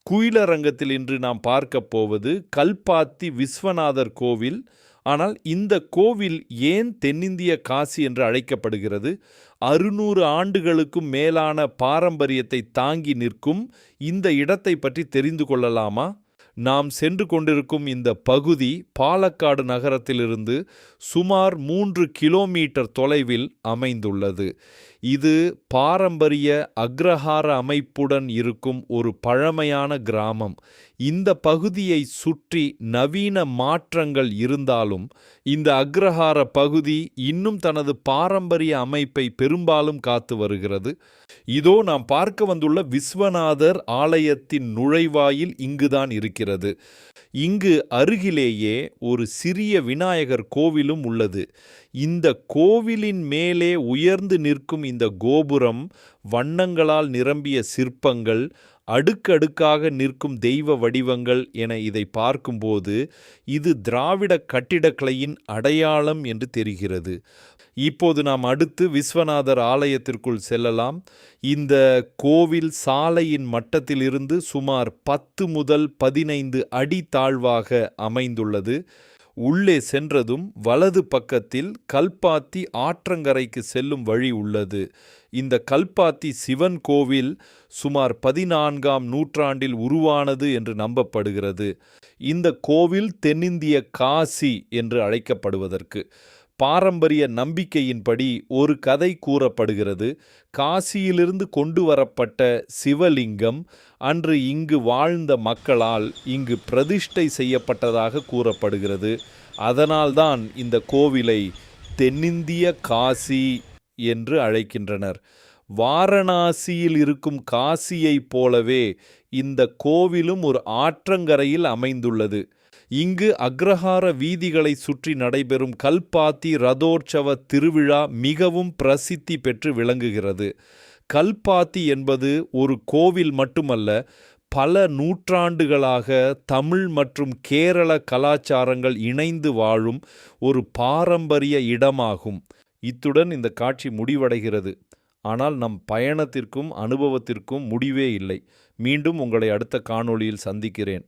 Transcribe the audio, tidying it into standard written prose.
குயிலரங்கத்தில் இன்று நாம் பார்க்க போவது கல்பாத்தி விஸ்வநாதர் கோவில். ஆனால் இந்த கோவில் ஏன் தென்னிந்திய காசி என்று அழைக்கப்படுகிறது? 600 ஆண்டுகளுக்கும் மேலான பாரம்பரியத்தை தாங்கி நிற்கும் இந்த இடத்தை பற்றி தெரிந்து கொள்ளலாமா? நாம் சென்று கொண்டிருக்கும் இந்த பகுதி பாலக்காடு நகரத்திலிருந்து சுமார் 3 கிலோமீட்டர் தொலைவில் அமைந்துள்ளது. இது பாரம்பரிய அக்ரஹார அமைப்புடன் இருக்கும் ஒரு பழமையான கிராமம். இந்த பகுதியை சுற்றி நவீன மாற்றங்கள் இருந்தாலும் இந்த அக்ரஹார பகுதி இன்னும் தனது பாரம்பரிய அமைப்பை பெரும்பாலும் காத்து வருகிறது. இதோ நாம் பார்க்க வந்துள்ள விஸ்வநாதர் ஆலயத்தின் நுழைவாயில் இங்குதான் இருக்கிறது. இங்கு அருகிலேயே ஒரு சிறிய விநாயகர் கோவிலும் உள்ளது. இந்த கோவிலின் மேலே உயர்ந்து நிற்கும் இந்த கோபுரம், வண்ணங்களால் நிரம்பிய சிற்பங்கள், அடுக்கடுக்காக நிற்கும் தெய்வ வடிவங்கள் என இதை பார்க்கும்போது இது திராவிட கட்டிடக்கலையின் அடையாளம் என்று தெரிகிறது. இப்போது நாம் அடுத்து விஸ்வநாதர் ஆலயத்திற்குள் செல்லலாம். இந்த கோவில் சாலையின் மட்டத்திலிருந்து சுமார் 10 முதல் 15 அடி தாழ்வாக அமைந்துள்ளது. உள்ளே சென்றதும் வலது பக்கத்தில் கல்பாத்தி ஆற்றங்கரைக்கு செல்லும் வழி உள்ளது. இந்த கல்பாத்தி சிவன் கோவில் சுமார் 14ஆம் நூற்றாண்டில் உருவானது என்று நம்பப்படுகிறது. இந்த கோவில் தென்னிந்திய காசி என்று அழைக்கப்படுவதற்கு பாரம்பரிய நம்பிக்கையின்படி ஒரு கதை கூறப்படுகிறது. காசியிலிருந்து கொண்டு வரப்பட்ட சிவலிங்கம் அன்று இங்கு வாழ்ந்த மக்களால் இங்கு பிரதிஷ்டை செய்யப்பட்டதாக கூறப்படுகிறது. அதனால்தான் இந்த கோவிலை தென்னிந்திய காசி என்று அழைக்கின்றனர். வாரணாசியில் இருக்கும் காசியைப் போலவே இந்த கோவிலும் ஒரு ஆற்றங்கரையில் அமைந்துள்ளது. இங்கு அக்ரஹார வீதிகளை சுற்றி நடைபெறும் கல்பாத்தி ரதோற்சவ திருவிழா மிகவும் பிரசித்தி பெற்று விளங்குகிறது. கல்பாத்தி என்பது ஒரு கோவில் மட்டுமல்ல, பல நூற்றாண்டுகளாக தமிழ் மற்றும் கேரள கலாச்சாரங்கள் இணைந்து வாழும் ஒரு பாரம்பரிய இடமாகும். இத்துடன் இந்த காட்சி முடிவடைகிறது. ஆனால் நம் பயணத்திற்கும் அனுபவத்திற்கும் முடிவே இல்லை. மீண்டும் உங்களை அடுத்த காணொளியில் சந்திக்கிறேன்.